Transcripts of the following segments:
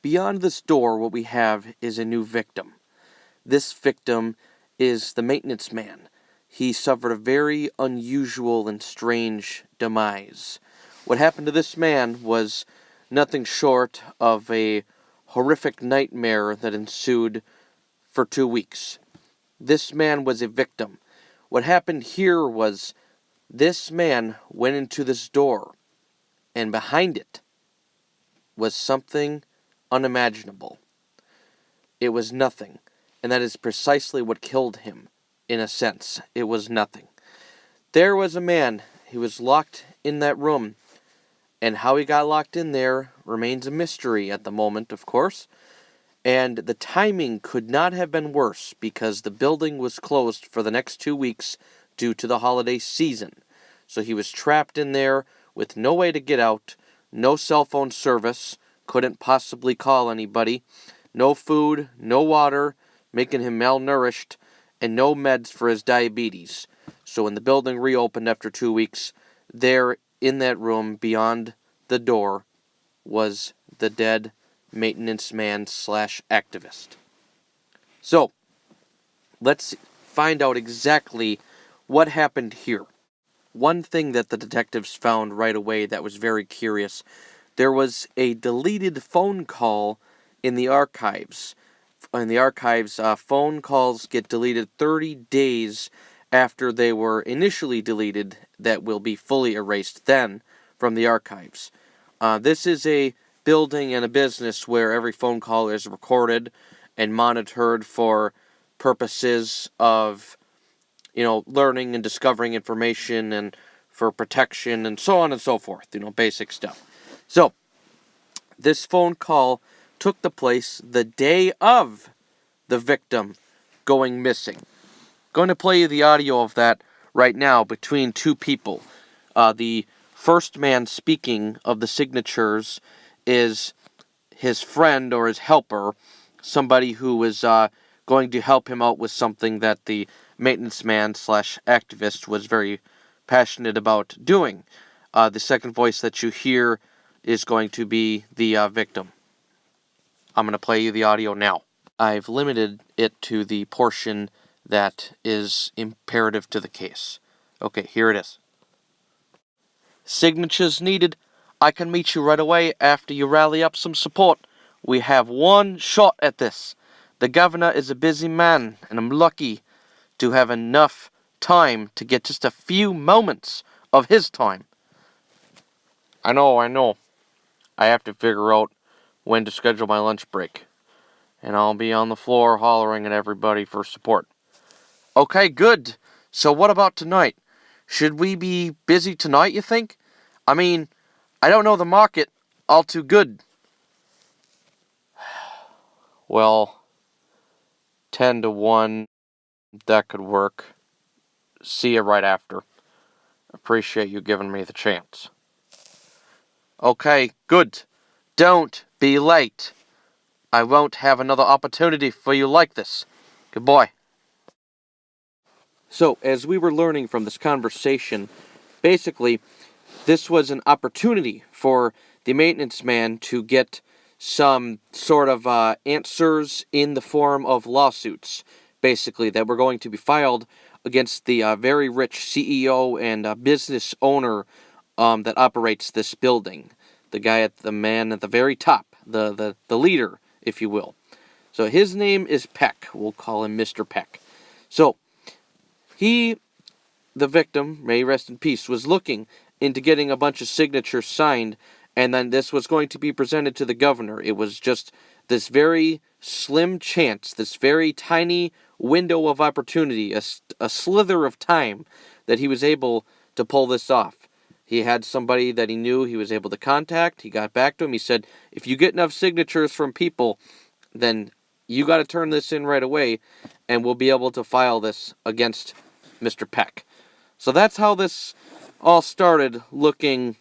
Beyond this door, what we have is a new victim. This victim is the maintenance man. He suffered a very unusual and strange demise. What happened to this man was nothing short of a horrific nightmare that ensued for 2 weeks. This man was a victim. What happened here was this man went into this door, and behind it was something unimaginable. It was nothing, and that is precisely what killed him, in a sense. It was nothing. There was a man. He was locked in that room, and how he got locked in there remains a mystery at the moment, of course. And the timing could not have been worse, because the building was closed for the next 2 weeks due to the holiday season. So he was trapped in there with no way to get out, no cell phone service, couldn't possibly call anybody, no food, no water, making him malnourished, and no meds for his diabetes. So when the building reopened after 2 weeks, there in that room beyond the door was the dead maintenance man / activist. So, let's find out exactly what happened here. One thing that the detectives found right away that was very curious, there was a deleted phone call in the archives. In the archives, phone calls get deleted 30 days after they were initially deleted that will be fully erased then from the archives. This is a building and a business where every phone call is recorded and monitored for purposes of, learning and discovering information and for protection and so on and so forth, basic stuff. So, this phone call took the place the day of the victim going missing. Going to play you the audio of that right now between two people. The first man speaking of the signatures is his friend or his helper, somebody who was going to help him out with something that the maintenance man / activist was very passionate about doing. The second voice that you hear is going to be the victim. I'm going to play you the audio now. I've limited it to the portion that is imperative to the case. Okay, here it is. Signatures needed. I can meet you right away after you rally up some support. We have one shot at this. The governor is a busy man, and I'm lucky to have enough time to get just a few moments of his time. I know. I have to figure out when to schedule my lunch break. And I'll be on the floor hollering at everybody for support. Okay, good. So what about tonight? Should we be busy tonight, you think? I mean, I don't know the market all too good. Well, 10 to 1, that could work. See you right after. Appreciate you giving me the chance. Okay, good. Don't be late. I won't have another opportunity for you like this. Goodbye. So, as we were learning from this conversation, basically, this was an opportunity for the maintenance man to get some sort of answers in the form of lawsuits, basically, that were going to be filed against the very rich CEO and business owner that operates this building. The man at the very top, the leader, if you will. So his name is Peck. We'll call him Mr. Peck. So he, the victim, may he rest in peace, was looking into getting a bunch of signatures signed, and then this was going to be presented to the governor. It was just this very slim chance, this very tiny window of opportunity, a slither of time that he was able to pull this off. He had somebody that he knew he was able to contact. He got back to him. He said, if you get enough signatures from people, then you got to turn this in right away, and we'll be able to file this against Mr. Peck. So that's how this all started looking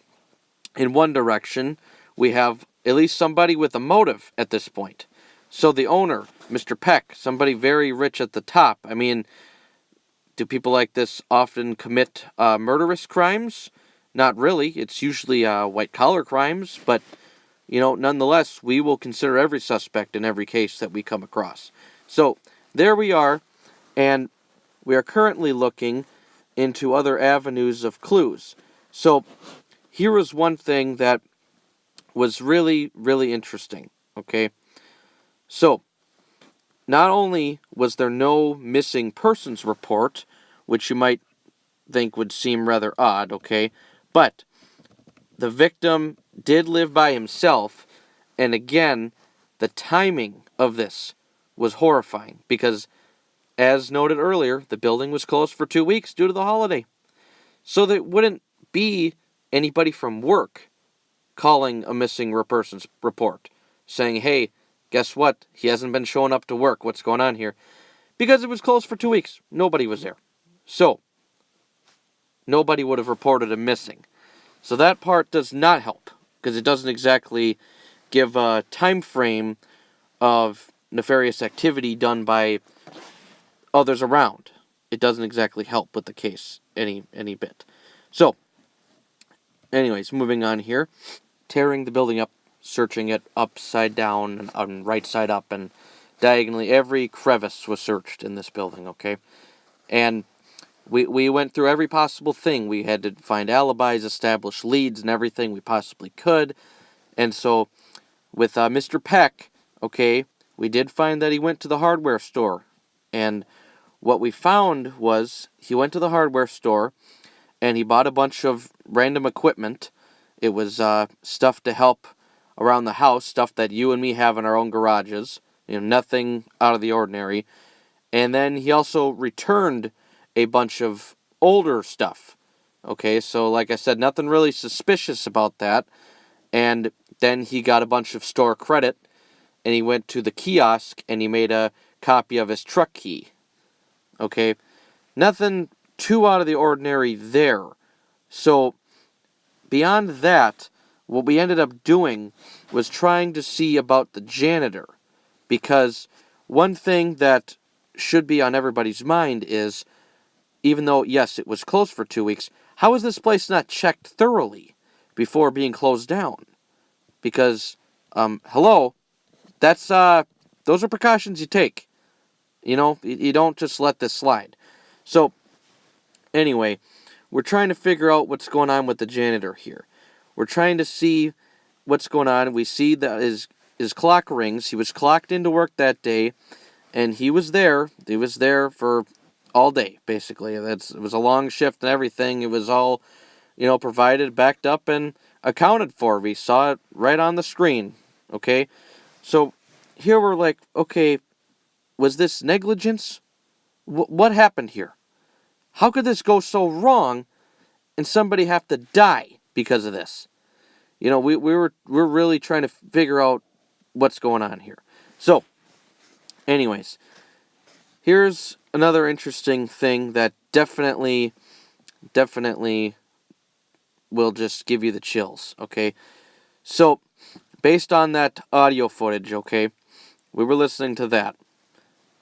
in one direction. We have at least somebody with a motive at this point. So the owner, Mr. Peck, somebody very rich at the top. I mean, Do people like this often commit murderous crimes? Not really. It's usually white-collar crimes, but, nonetheless, we will consider every suspect in every case that we come across. So, there we are, and we are currently looking into other avenues of clues. So, here was one thing that was really, really interesting, okay? So, not only was there no missing persons report, which you might think would seem rather odd, okay? But the victim did live by himself, and again, the timing of this was horrifying because, as noted earlier, the building was closed for 2 weeks due to the holiday. So there wouldn't be anybody from work calling a missing persons report, saying, hey, guess what? He hasn't been showing up to work. What's going on here? Because it was closed for 2 weeks. Nobody was there. So, nobody would have reported him missing. So that part does not help, because it doesn't exactly give a time frame of nefarious activity done by others around. It doesn't exactly help with the case any bit. So, anyways, moving on here. Tearing the building up, searching it upside down and right side up, and diagonally every crevice was searched in this building, okay? And we went through every possible thing. We had to find alibis, establish leads, and everything we possibly could. And so, with Mr. Peck, okay, we did find that he went to the hardware store. And what we found was he went to the hardware store, and he bought a bunch of random equipment. It was stuff to help around the house, stuff that you and me have in our own garages. Nothing out of the ordinary. And then he also returned a bunch of older stuff. Okay, so like I said, nothing really suspicious about that. And then he got a bunch of store credit, and he went to the kiosk, and he made a copy of his truck key. Okay, nothing too out of the ordinary there. So, beyond that, what we ended up doing was trying to see about the janitor. Because one thing that should be on everybody's mind is, even though, yes, it was closed for 2 weeks, how is this place not checked thoroughly before being closed down? Because, hello, that's, those are precautions you take. You don't just let this slide. So, anyway, we're trying to figure out what's going on with the janitor here. We're trying to see what's going on. We see that his clock rings. He was clocked into work that day, and he was there. He was there for all day, basically. It was a long shift and everything. It was all, provided, backed up, and accounted for. We saw it right on the screen, okay? So here we're like, okay, was this negligence? What happened here? How could this go so wrong and somebody have to die because of this? We're really trying to figure out what's going on here. So, anyways, here's another interesting thing that definitely will just give you the chills, okay? So, based on that audio footage, okay, we were listening to that.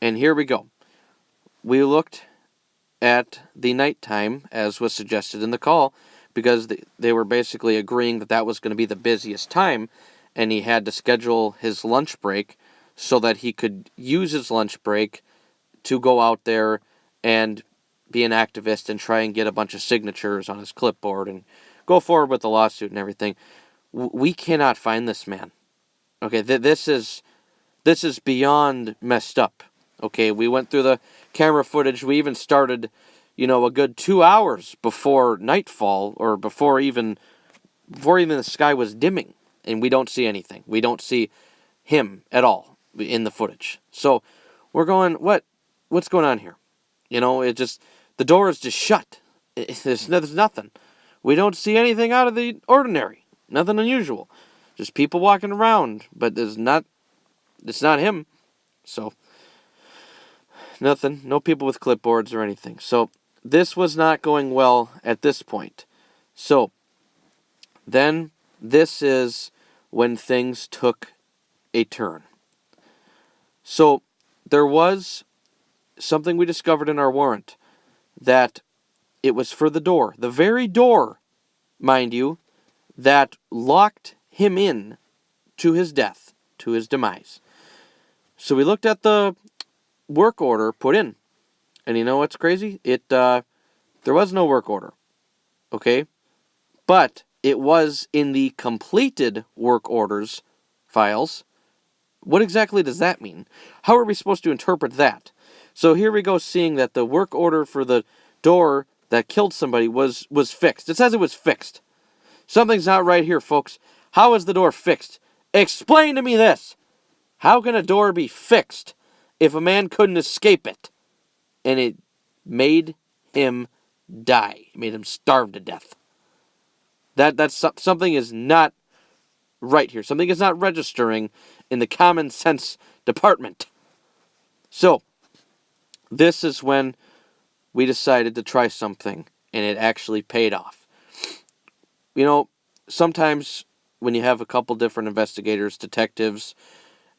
And here we go. We looked at the nighttime, as was suggested in the call, because they were basically agreeing that was going to be the busiest time, and he had to schedule his lunch break so that he could use his lunch break to go out there and be an activist and try and get a bunch of signatures on his clipboard and go forward with the lawsuit and everything. We cannot find this man. Okay, this is beyond messed up. Okay, we went through the camera footage. We even started, a good 2 hours before nightfall, or before even the sky was dimming, and we don't see anything. We don't see him at all in the footage. So we're going, what's going on here? The door is just shut. There's nothing. We don't see anything out of the ordinary. Nothing unusual. Just people walking around, but it's not him. So, nothing. No people with clipboards or anything. So, this was not going well at this point. So, then this is when things took a turn. So, there was something we discovered in our warrant. that it was for the door. The very door, mind you, that locked him in to his death, to his demise. So we looked at the work order put in. And you know what's crazy? There was no work order. Okay? But it was in the completed work orders files. What exactly does that mean? How are we supposed to interpret that? So here we go, seeing that the work order for the door that killed somebody was fixed. It says it was fixed. Something's not right here, folks. How is the door fixed? Explain to me this. How can a door be fixed if a man couldn't escape it? And it made him die. It made him starve to death. That's something is not right here. Something is not registering in the common sense department. So, this is when we decided to try something, and it actually paid off. You know, sometimes when you have a couple different investigators, detectives,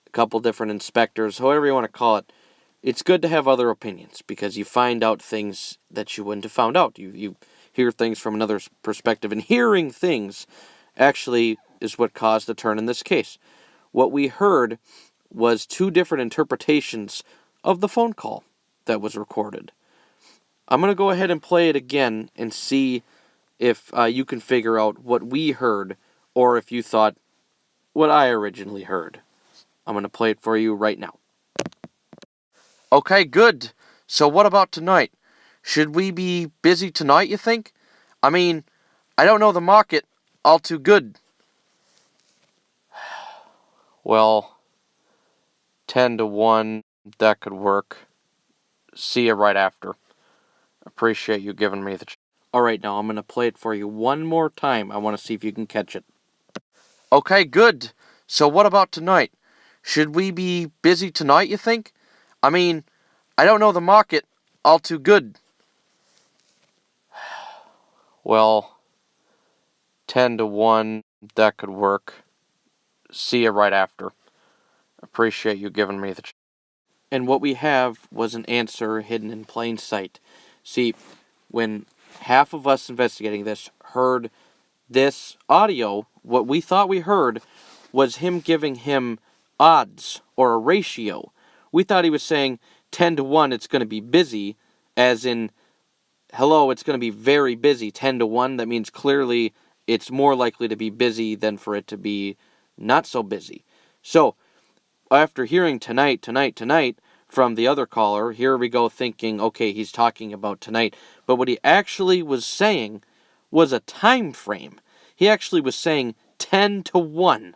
a couple different inspectors, however you want to call it, it's good to have other opinions, because you find out things that you wouldn't have found out. You hear things from another perspective, and hearing things actually is what caused the turn in this case. What we heard was two different interpretations of the phone call that was recorded. I'm going to go ahead and play it again and see if you can figure out what we heard, or if you thought what I originally heard. I'm going to play it for you right now. Okay, good. So what about tonight? Should we be busy tonight, you think? I mean, I don't know the market all too good. Well, 10 to 1, that could work. See you right after. Appreciate you giving me the chance. Alright, now I'm going to play it for you one more time. I want to see if you can catch it. Okay, good. So what about tonight? Should we be busy tonight, you think? I mean, I don't know the market all too good. Well, 10 to 1, that could work. See you right after. Appreciate you giving me the chance. And what we have was an answer hidden in plain sight. See, when half of us investigating this heard this audio, what we thought we heard was him giving him odds or a ratio. We thought he was saying 10 to 1, it's going to be busy, as in, hello, it's going to be very busy. 10 to 1, that means clearly it's more likely to be busy than for it to be not so busy. So, after hearing tonight from the other caller, here we go thinking, okay, he's talking about tonight. But what he actually was saying was a time frame. He actually was saying 10 to 1,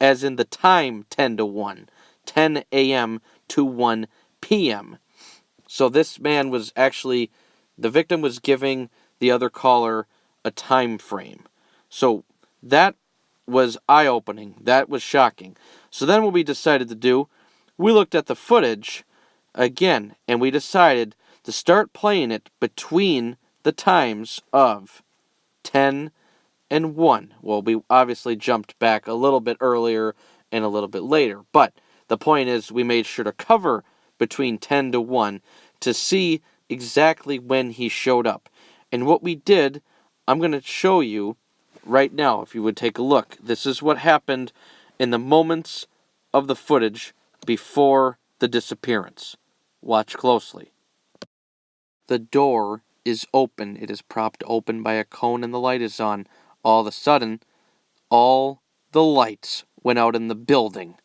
as in the time 10 to 1, 10 a.m. to 1 p.m. So this man was actually, the victim was giving the other caller a time frame. So that was eye-opening. That was shocking. So then what we decided to do, we looked at the footage again, and we decided to start playing it between the times of 10 and 1. Well, we obviously jumped back a little bit earlier and a little bit later, but the point is we made sure to cover between 10 to 1 to see exactly when he showed up. And what we did, I'm going to show you right now, if you would take a look. This is what happened in the moments of the footage before the disappearance. Watch closely. The door is open. It is propped open by a cone and the light is on. All of a sudden, all the lights went out in the building.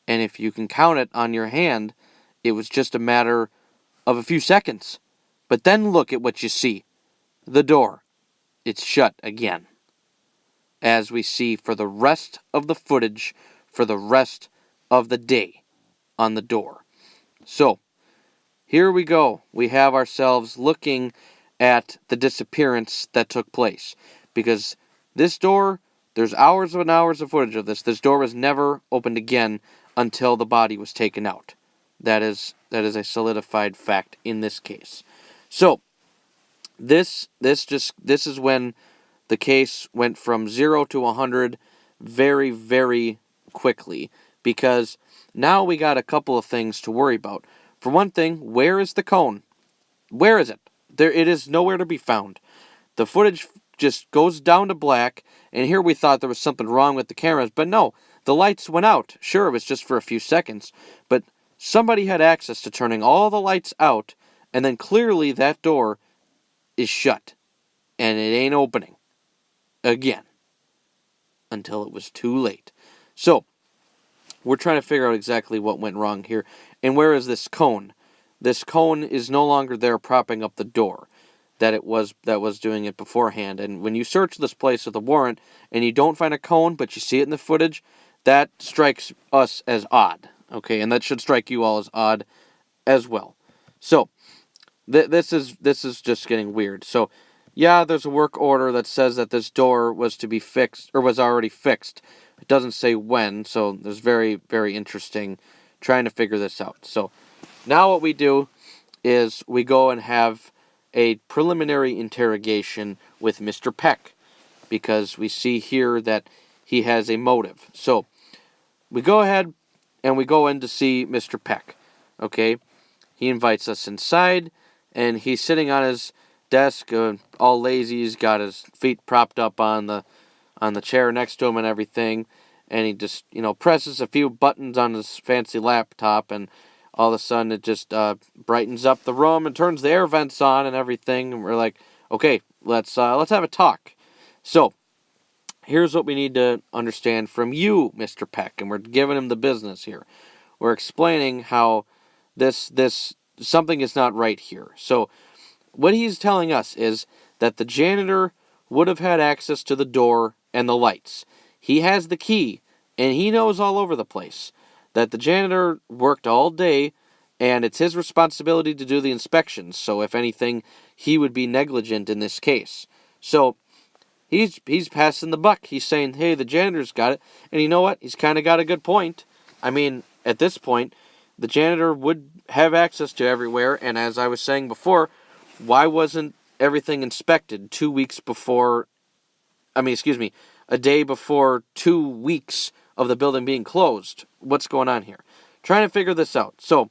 And if you can count it on your hand, it was just a matter of a few seconds. But then look at what you see. The door. It's shut again. As we see for the rest of the footage, for the rest of the day on the door. So, here we go. We have ourselves looking at the disappearance that took place. Because this door, there's hours and hours of footage of this. This door was never opened again until the body was taken out. That is a solidified fact in this case. So, this is when the case went from 0 to 100 very, very quickly, because now we got a couple of things to worry about. For one thing, where is the cone? Where is it? it is nowhere to be found. The footage just goes down to black, and here we thought there was something wrong with the cameras, but no, the lights went out. Sure, it was just for a few seconds, but somebody had access to turning all the lights out, and then clearly that door is shut, and it ain't opening again until it was too late. So, we're trying to figure out exactly what went wrong here. And where is this cone? This cone is no longer there propping up the door that was doing it beforehand. And when you search this place with a warrant and you don't find a cone, but you see it in the footage, that strikes us as odd. Okay, and that should strike you all as odd as well. So, this is just getting weird. So, yeah, there's a work order that says that this door was to be fixed, or was already fixed. It doesn't say when, so there's very, very interesting trying to figure this out. So, now what we do is we go and have a preliminary interrogation with Mr. Peck, because we see here that he has a motive. So, we go ahead and we go in to see Mr. Peck, okay? He invites us inside, and he's sitting on his desk, all lazy. He's got his feet propped up on the chair next to him and everything, and he just, presses a few buttons on his fancy laptop, and all of a sudden it just brightens up the room and turns the air vents on and everything, and we're like, okay, let's have a talk. So, here's what we need to understand from you, Mr. Peck, and we're giving him the business here. We're explaining how this something is not right here. So, what he's telling us is that the janitor would have had access to the door and the lights. He has the key, and he knows all over the place that the janitor worked all day, and it's his responsibility to do the inspections. So if anything, he would be negligent in this case. So he's passing the buck. He's saying, hey, the janitor's got it. And you know what? He's kind of got a good point. I mean, at this point, the janitor would have access to everywhere, and as I was saying before, why wasn't everything inspected 2 weeks before, a day before 2 weeks of the building being closed? What's going on here? Trying to figure this out. So,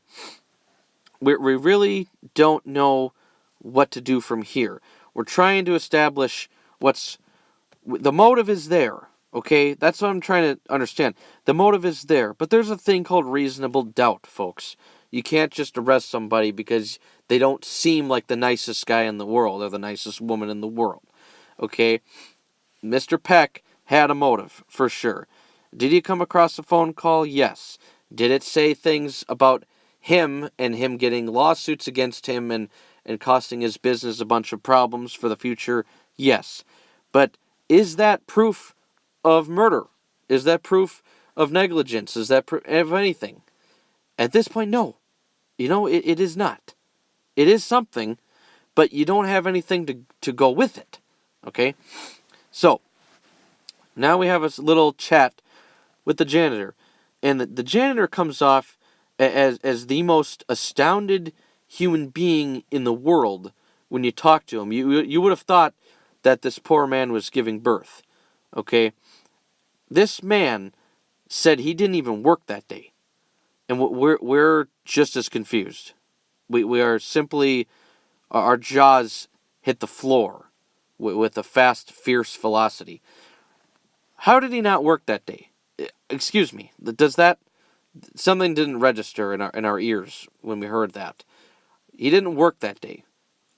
we really don't know what to do from here. We're trying to establish the motive is there, okay? That's what I'm trying to understand. The motive is there, but there's a thing called reasonable doubt, folks. You can't just arrest somebody because they don't seem like the nicest guy in the world or the nicest woman in the world, okay? Mr. Peck had a motive, for sure. Did he come across a phone call? Yes. Did it say things about him and him getting lawsuits against him and costing his business a bunch of problems for the future? Yes. But is that proof of murder? Is that proof of negligence? Is that proof of anything? At this point, no. It is not. It is something, but you don't have anything to go with it. Okay? So, now we have a little chat with the janitor. And the janitor comes off as the most astounded human being in the world when you talk to him. You would have thought that this poor man was giving birth. Okay? This man said he didn't even work that day. And we're just as confused. We are simply, our jaws hit the floor with a fast, fierce velocity. How did he not work that day? Excuse me. Something didn't register in our ears when we heard that. He didn't work that day.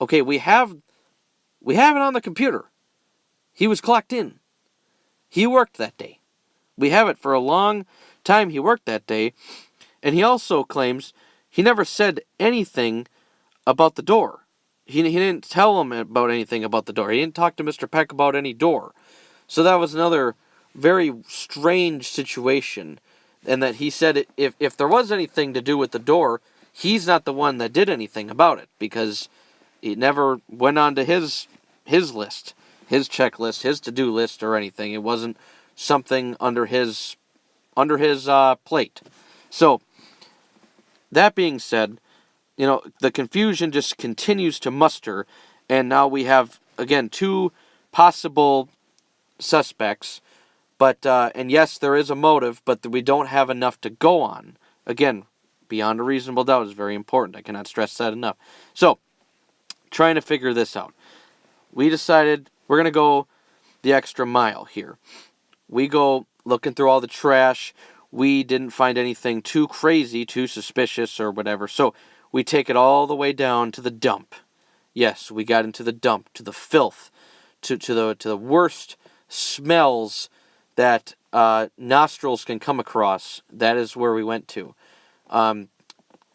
Okay, we have it on the computer. He was clocked in. He worked that day. We have it for a long time. He worked that day. And he also claims he never said anything about the door. He didn't tell him about anything about the door. He didn't talk to Mr. Peck about any door. So that was another very strange situation. And that he said if there was anything to do with the door, he's not the one that did anything about it. Because it never went on to his list, his checklist, his to-do list or anything. It wasn't something under his plate. So, that being said, the confusion just continues to muster, and now we have, again, 2 possible suspects, but, and yes, there is a motive, but we don't have enough to go on. Again, beyond a reasonable doubt is very important. I cannot stress that enough. So, trying to figure this out. We decided we're going to go the extra mile here. We go looking through all the trash. We didn't find anything too crazy, too suspicious or whatever. So we take it all the way down to the dump. Yes, we got into the dump, to the filth, to the worst smells that nostrils can come across. That is where we went to. And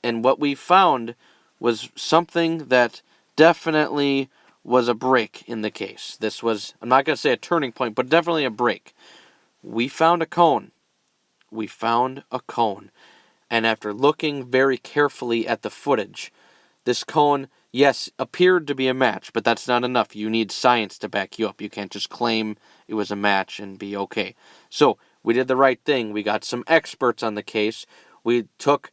what we found was something that definitely was a break in the case. This was, I'm not going to say a turning point, but definitely a break. We found a cone. We found a cone. And after looking very carefully at the footage, this cone, yes, appeared to be a match, but that's not enough. You need science to back you up. You can't just claim it was a match and be okay. So we did the right thing. We got some experts on the case. We took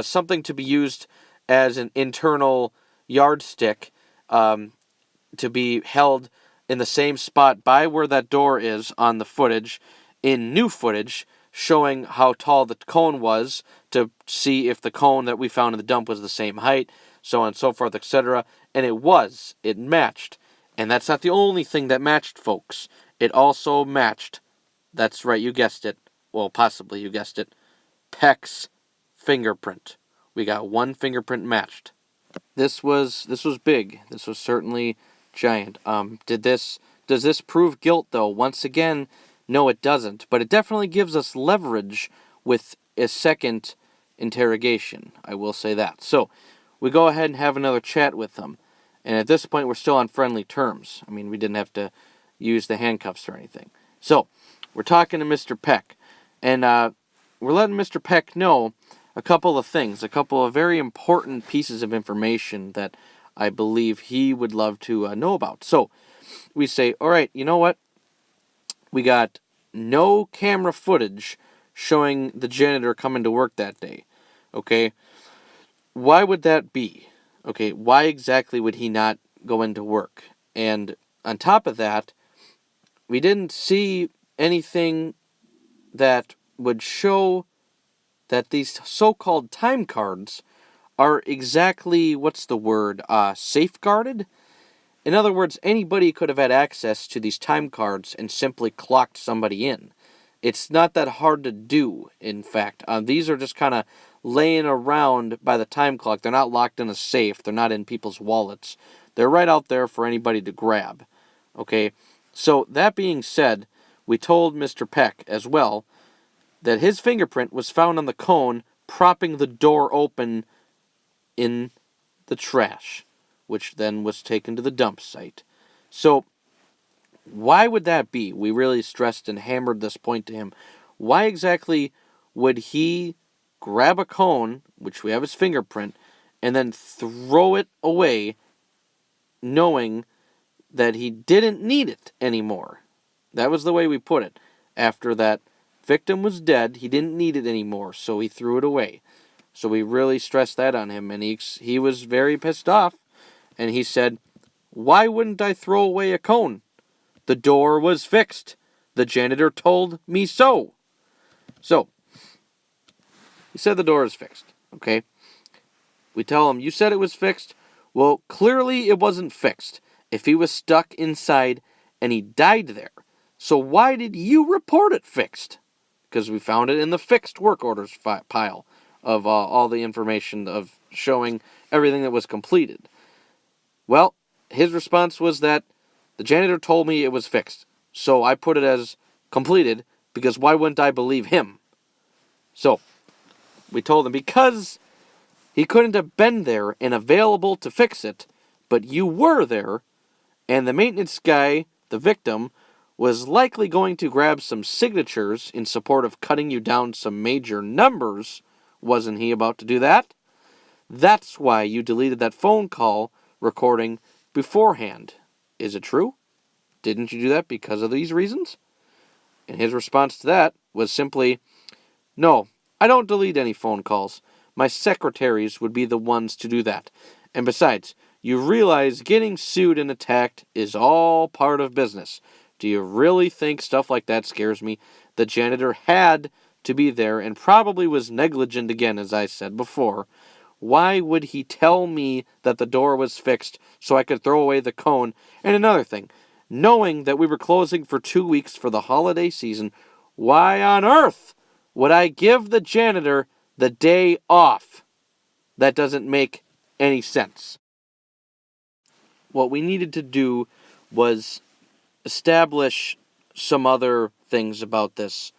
something to be used as an internal yardstick to be held in the same spot by where that door is on the footage, in new footage, showing how tall the cone was to see if the cone that we found in the dump was the same height, so on and so forth, etc. And it was. It matched. And that's not the only thing that matched, folks. It also matched, that's right, you guessed it, well, possibly you guessed it, Peck's fingerprint. We got one fingerprint matched. This was big. This was certainly giant. Does this prove guilt, though? Once again, no, it doesn't. But it definitely gives us leverage with a second interrogation. I will say that. So, we go ahead and have another chat with them. And at this point, we're still on friendly terms. I mean, we didn't have to use the handcuffs or anything. So, we're talking to Mr. Peck. And we're letting Mr. Peck know a couple of things, a couple of very important pieces of information that I believe he would love to know about. So, we say, all right, you know what? We got no camera footage showing the janitor coming to work that day. Okay? Why would that be? Okay, why exactly would he not go into work? And on top of that, we didn't see anything that would show that these so-called time cards are exactly, safeguarded? In other words, anybody could have had access to these time cards and simply clocked somebody in. It's not that hard to do, in fact. These are just kind of laying around by the time clock. They're not locked in a safe. They're not in people's wallets. They're right out there for anybody to grab. Okay? So, that being said, we told Mr. Peck as well that his fingerprint was found on the cone propping the door open in the trash, which then was taken to the dump site. So, why would that be? We really stressed and hammered this point to him. Why exactly would he grab a cone, which we have his fingerprint, and then throw it away, knowing that he didn't need it anymore? That was the way we put it. After that victim was dead, he didn't need it anymore, so he threw it away. So we really stressed that on him, and he was very pissed off, and he said, why wouldn't I throw away a cone? The door was fixed. The janitor told me so. So, he said the door is fixed, okay? We tell him, you said it was fixed? Well, clearly it wasn't fixed if he was stuck inside and he died there. So why did you report it fixed? Because we found it in the fixed work orders pile of all the information of showing everything that was completed. Well, his response was that the janitor told me it was fixed, so I put it as completed, because why wouldn't I believe him? So, we told him because he couldn't have been there and available to fix it, but you were there, and the maintenance guy, the victim, was likely going to grab some signatures in support of cutting you down some major numbers. Wasn't he about to do that? That's why you deleted that phone call recording beforehand. Is it true? Didn't you do that because of these reasons? And his response to that was simply, no, I don't delete any phone calls. My secretaries would be the ones to do that. And besides, you realize getting sued and attacked is all part of business. Do you really think stuff like that scares me? The janitor had to be there and probably was negligent again, as I said before. Why would he tell me that the door was fixed so I could throw away the cone? And another thing, knowing that we were closing for 2 weeks for the holiday season, why on earth would I give the janitor the day off? That doesn't make any sense. What we needed to do was establish some other things about this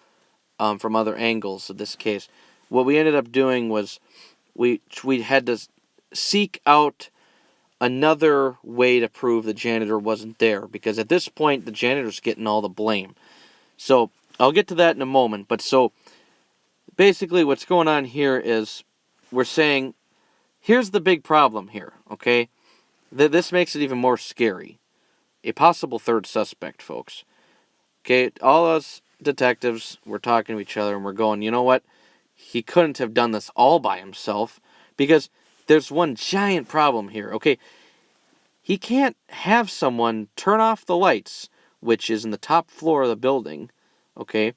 from other angles of this case. What we ended up doing was we had to seek out another way to prove the janitor wasn't there, because at this point the janitor's getting all the blame. So I'll get to that in a moment, but so basically what's going on here is we're saying, here's the big problem here, okay? This makes it even more scary. A possible third suspect, folks. Okay, all us detectives, we're talking to each other and we're going, you know what? He couldn't have done this all by himself, because there's one giant problem here. Okay, he can't have someone turn off the lights, which is in the top floor of the building, okay,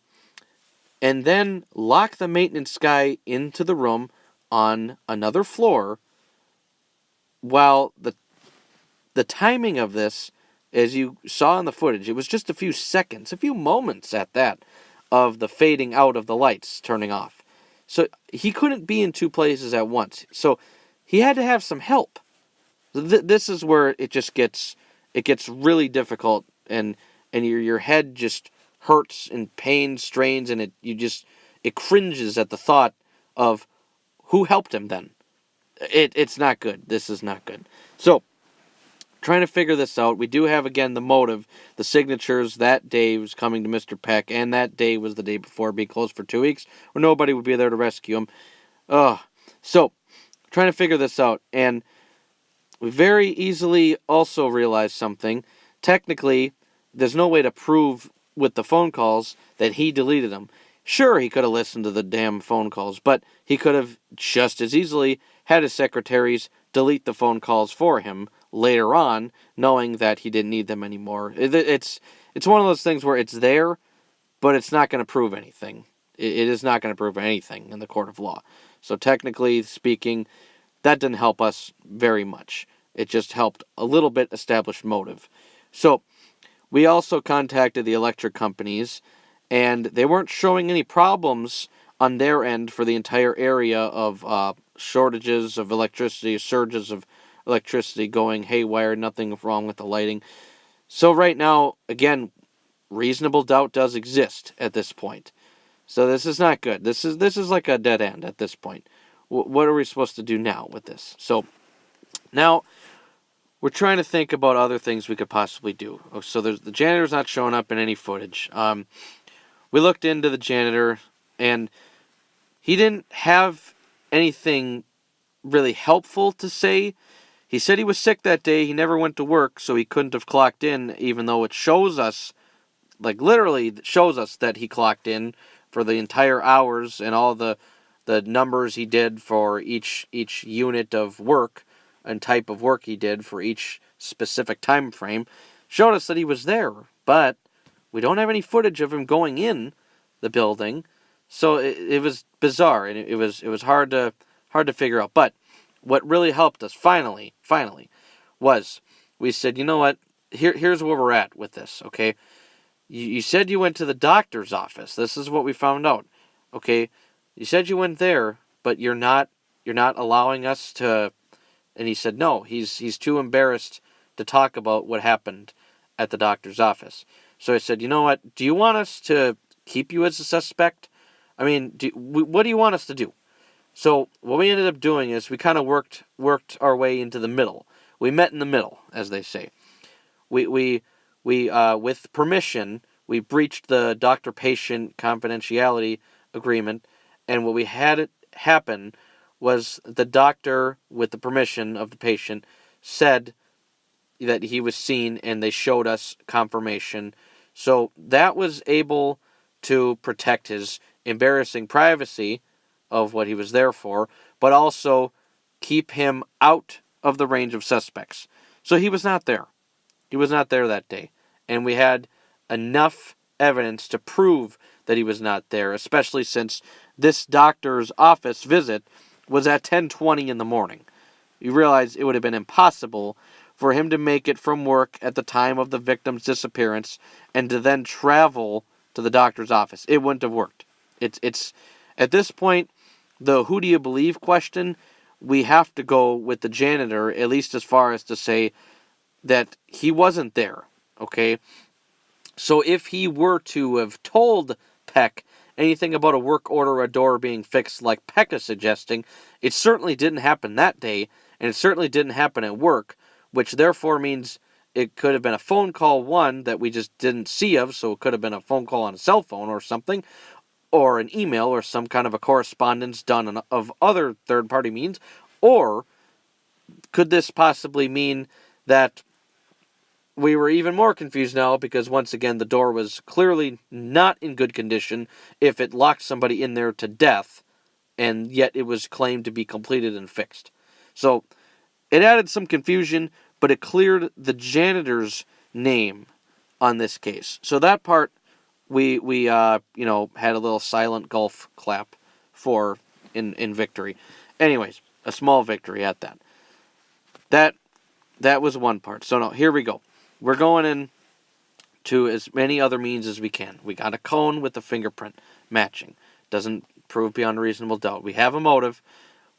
and then lock the maintenance guy into the room on another floor, while the timing of this, as you saw in the footage, it was just a few seconds, a few moments at that, of the fading out of the lights turning off. So he couldn't be in two places at once. So he had to have some help. This is where it gets really difficult, and your head just hurts and pain strains, and it cringes at the thought of who helped him then. It's not good. This is not good. So, trying to figure this out, we do have, again, the motive. The signatures that day was coming to Mr. Peck, and that day was the day before being closed for 2 weeks, where nobody would be there to rescue him. So, trying to figure this out, and we very easily also realized something. Technically, there's no way to prove with the phone calls that he deleted them. Sure, he could have listened to the damn phone calls, but he could have just as easily had his secretaries delete the phone calls for him later on, knowing that he didn't need them anymore. It's one of those things where it's there, but it's not going to prove anything. It is not going to prove anything in the court of law. So technically speaking, that didn't help us very much. It just helped a little bit establish motive. So we also contacted the electric companies, and they weren't showing any problems on their end for the entire area of shortages of electricity, surges of electricity going haywire, nothing wrong with the lighting. So right now, again, reasonable doubt does exist at this point. So this is not good. This is like a dead end at this point. What are we supposed to do now with this? So now we're trying to think about other things we could possibly do. So the janitor's not showing up in any footage. We looked into the janitor, and he didn't have anything really helpful to say. He said he was sick that day. He never went to work, so he couldn't have clocked in, even though it shows us, like literally shows us that he clocked in for the entire hours and all the numbers he did for each unit of work and type of work he did for each specific time frame. Showed us that he was there, but we don't have any footage of him going in the building, so it was bizarre, and it was hard to figure out. But what really helped us finally was we said, you know what? Here's where we're at with this. Okay, you said you went to the doctor's office. This is what we found out. Okay, you said you went there, but you're not allowing us to. And he said no. He's too embarrassed to talk about what happened at the doctor's office. So I said, you know what? Do you want us to keep you as a suspect? I mean, what do you want us to do? So what we ended up doing is we kind of worked our way into the middle. We met in the middle, as they say. We with permission, we breached the doctor-patient confidentiality agreement, and what we had it happen was the doctor, with the permission of the patient, said that he was seen, and they showed us confirmation. So that was able to protect his embarrassing privacy of what he was there for, but also keep him out of the range of suspects. So he was not there. He was not there that day. And we had enough evidence to prove that he was not there, especially since this doctor's office visit was at 10:20 in the morning. You realize it would have been impossible for him to make it from work at the time of the victim's disappearance and to then travel to the doctor's office. It wouldn't have worked. It's at this point, the who do you believe question, we have to go with the janitor, at least as far as to say that he wasn't there, okay? So if he were to have told Peck anything about a work order or a door being fixed like Peck is suggesting, it certainly didn't happen that day, and it certainly didn't happen at work, which therefore means it could have been a phone call, one, that we just didn't see of, so it could have been a phone call on a cell phone or something, or an email or some kind of a correspondence done of other third-party means, or could this possibly mean that we were even more confused now because, once again, the door was clearly not in good condition if it locked somebody in there to death, and yet it was claimed to be completed and fixed. So it added some confusion, but it cleared the janitor's name on this case. So that part we had a little silent golf clap for in victory. Anyways, a small victory at that. That was one part. So now here we go. We're going in to as many other means as we can. We got a cone with the fingerprint matching. Doesn't prove beyond a reasonable doubt. We have a motive.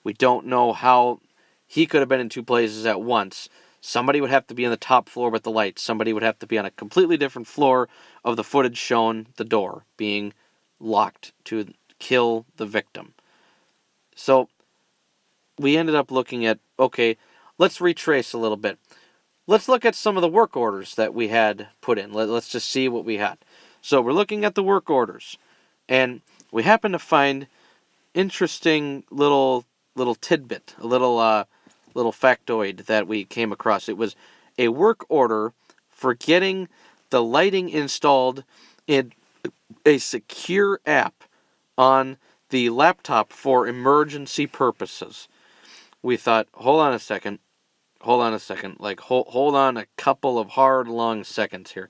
We don't know how he could have been in two places at once. Somebody would have to be on the top floor with the lights. Somebody would have to be on a completely different floor of the footage shown the door being locked to kill the victim. So we ended up looking at, okay, let's retrace a little bit. Let's look at some of the work orders that we had put in. Let's just see what we had. So we're looking at the work orders, and we happen to find interesting little tidbit, a little factoid that we came across. It was a work order for getting the lighting installed in a secure app on the laptop for emergency purposes. We thought, hold on a second. Like, hold on a couple of hard, long seconds here.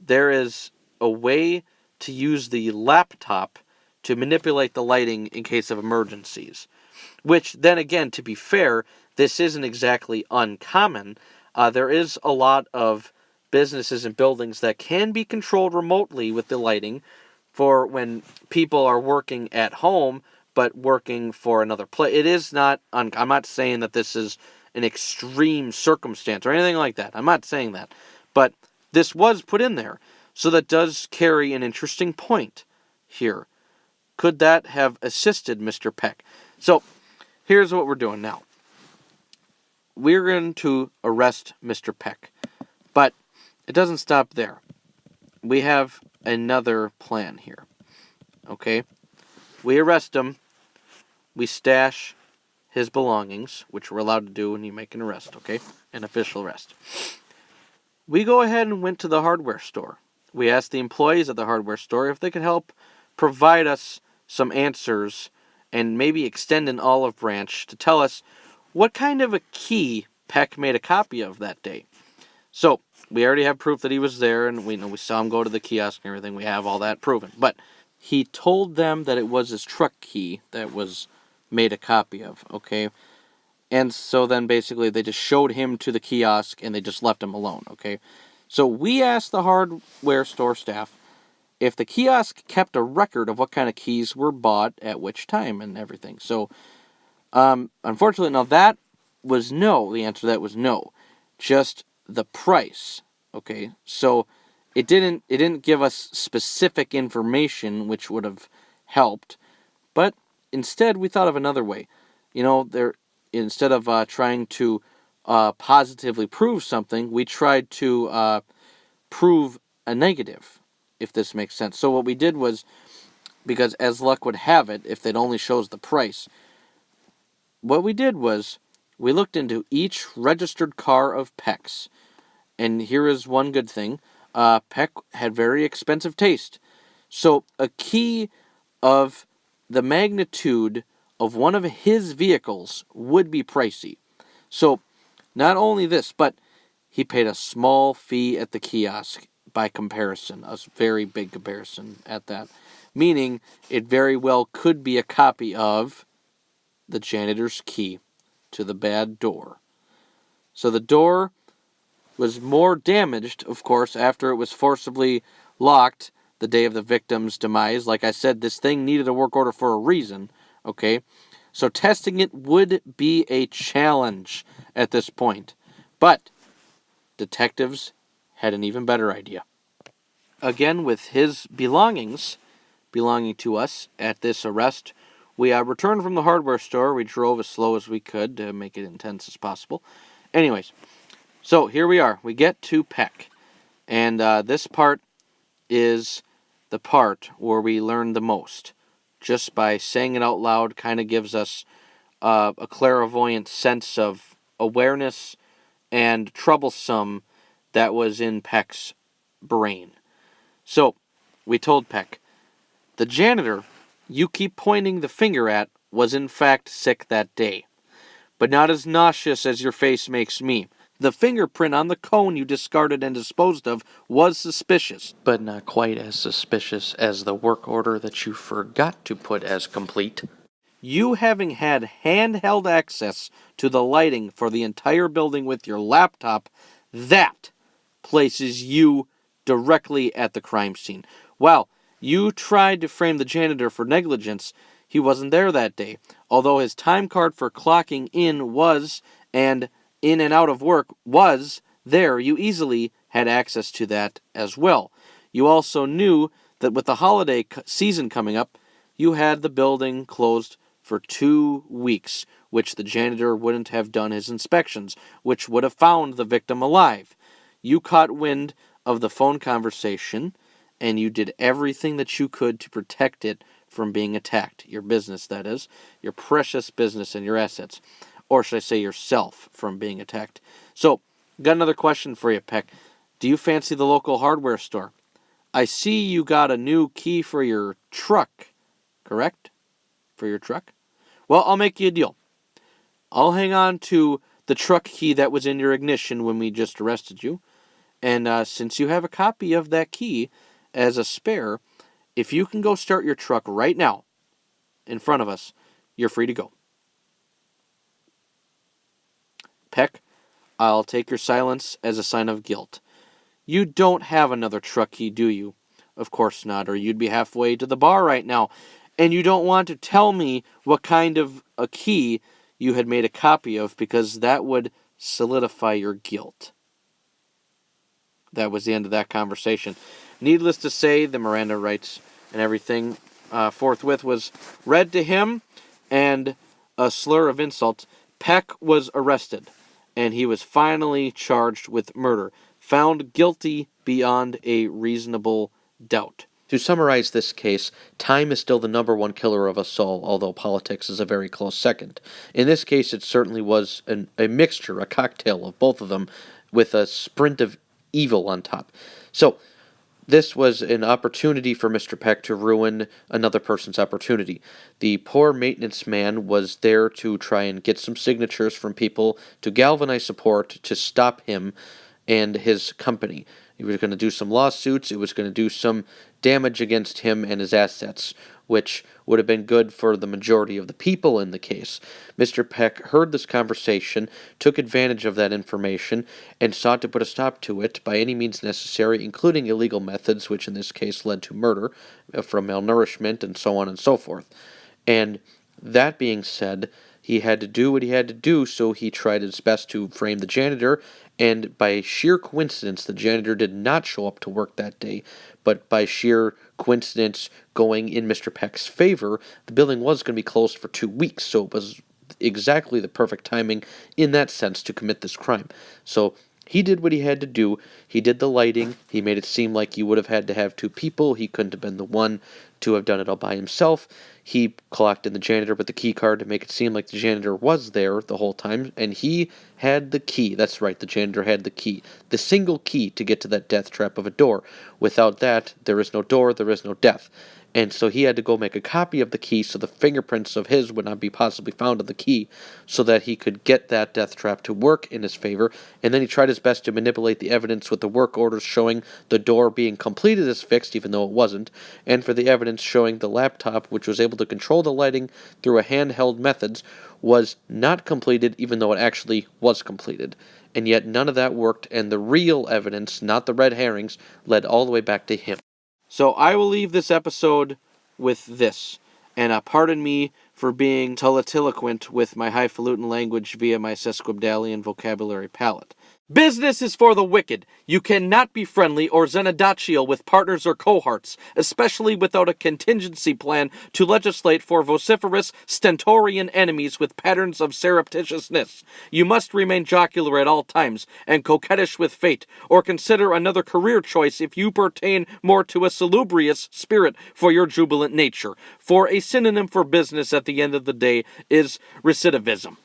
There is a way to use the laptop to manipulate the lighting in case of emergencies. Which, then again, to be fair, this isn't exactly uncommon. There is a lot of businesses and buildings that can be controlled remotely with the lighting for when people are working at home, but working for another place. It is not, I'm not saying that this is an extreme circumstance or anything like that. I'm not saying that. But this was put in there. So that does carry an interesting point here. Could that have assisted Mr. Peck? So here's what we're doing now. We're going to arrest Mr. Peck. But it doesn't stop there. We have another plan here. Okay? We arrest him. We stash his belongings, which we're allowed to do when you make an arrest, okay? An official arrest. We go ahead and went to the hardware store. We asked the employees at the hardware store if they could help provide us some answers and maybe extend an olive branch to tell us what kind of a key Peck made a copy of that day. So, we already have proof that he was there, and we saw him go to the kiosk and everything. We have all that proven. But he told them that it was his truck key that was made a copy of, okay? And so then basically they just showed him to the kiosk and they just left him alone, okay? So we asked the hardware store staff if the kiosk kept a record of what kind of keys were bought at which time and everything. So, unfortunately, now that was no. The answer to that was no. Just the price, okay? So it didn't give us specific information which would have helped, but instead, we thought of another way. Instead of trying to positively prove something, we tried to prove a negative, if this makes sense. So what we did was, because as luck would have it, if it only shows the price, what we did was we looked into each registered car of Peck's. And here is one good thing. Peck had very expensive taste. So a key of the magnitude of one of his vehicles would be pricey. So, not only this, but he paid a small fee at the kiosk by comparison, a very big comparison at that. Meaning, it very well could be a copy of the janitor's key to the bad door. So the door was more damaged, of course, after it was forcibly locked the day of the victim's demise. Like I said, this thing needed a work order for a reason, okay? So testing it would be a challenge at this point. But detectives had an even better idea. Again, with his belongings belonging to us at this arrest, we returned from the hardware store. We drove as slow as we could to make it intense as possible. Anyways, so here we are. We get to Peck. And this part is the part where we learn the most. Just by saying it out loud kind of gives us a clairvoyant sense of awareness and troublesome that was in Peck's brain. So, we told Peck, the janitor you keep pointing the finger at was in fact sick that day, but not as nauseous as your face makes me. The fingerprint on the cone you discarded and disposed of was suspicious, but not quite as suspicious as the work order that you forgot to put as complete. You having had handheld access to the lighting for the entire building with your laptop, that places you directly at the crime scene. While you tried to frame the janitor for negligence, he wasn't there that day, although his time card for clocking in was, and in and out of work was there. You easily had access to that as well. You also knew that with the holiday season coming up, you had the building closed for 2 weeks, which the janitor wouldn't have done his inspections, which would have found the victim alive. You caught wind of the phone conversation, and you did everything that you could to protect it from being attacked. Your business, that is. Your precious business and your assets. Or should I say yourself from being attacked. So, got another question for you, Peck. Do you fancy the local hardware store? I see you got a new key for your truck, correct? For your truck? Well, I'll make you a deal. I'll hang on to the truck key that was in your ignition when we just arrested you. And since you have a copy of that key as a spare, if you can go start your truck right now in front of us, you're free to go. Peck, I'll take your silence as a sign of guilt. You don't have another truck key, do you? Of course not, or you'd be halfway to the bar right now. And you don't want to tell me what kind of a key you had made a copy of, because that would solidify your guilt. That was the end of that conversation. Needless to say, the Miranda rights and everything forthwith was read to him, and a slur of insult. Peck was arrested, and he was finally charged with murder, found guilty beyond a reasonable doubt. To summarize this case, time is still the number one killer of us all, although politics is a very close second. In this case, it certainly was a mixture, a cocktail of both of them, with a sprint of evil on top. So, this was an opportunity for Mr. Peck to ruin another person's opportunity. The poor maintenance man was there to try and get some signatures from people to galvanize support to stop him and his company. He was going to do some lawsuits. It was going to do some damage against him and his assets, which would have been good for the majority of the people in the case. Mr. Peck heard this conversation, took advantage of that information, and sought to put a stop to it by any means necessary, including illegal methods, which in this case led to murder from malnourishment and so on and so forth. And that being said, he had to do what he had to do, so he tried his best to frame the janitor, and by sheer coincidence, the janitor did not show up to work that day, but by sheer coincidence going in Mr. Peck's favor, the building was going to be closed for 2 weeks, so it was exactly the perfect timing in that sense to commit this crime. So he did what he had to do. He did the lighting. He made it seem like you would have had to have 2 people. He couldn't have been the one to have done it all by himself. He clocked in the janitor with the key card to make it seem like the janitor was there the whole time, and he had the key. That's right, the janitor had the key. The single key to get to that death trap of a door. Without that, there is no door, there is no death. and so he had to go make a copy of the key so the fingerprints of his would not be possibly found on the key, so that he could get that death trap to work in his favor. And then he tried his best to manipulate the evidence with the work orders showing the door being completed as fixed, even though it wasn't, and for the evidence showing the laptop, which was able to control the lighting through a handheld methods, was not completed, even though it actually was completed. And yet none of that worked, and the real evidence, not the red herrings, led all the way back to him. So I will leave this episode with this, and pardon me for being teleloquent with my highfalutin language via my sesquipedalian vocabulary palette. Business is for the wicked. You cannot be friendly or zenadachial with partners or cohorts, especially without a contingency plan to legislate for vociferous, stentorian enemies with patterns of surreptitiousness. You must remain jocular at all times and coquettish with fate, or consider another career choice if you pertain more to a salubrious spirit for your jubilant nature. For a synonym for business at the end of the day is recidivism.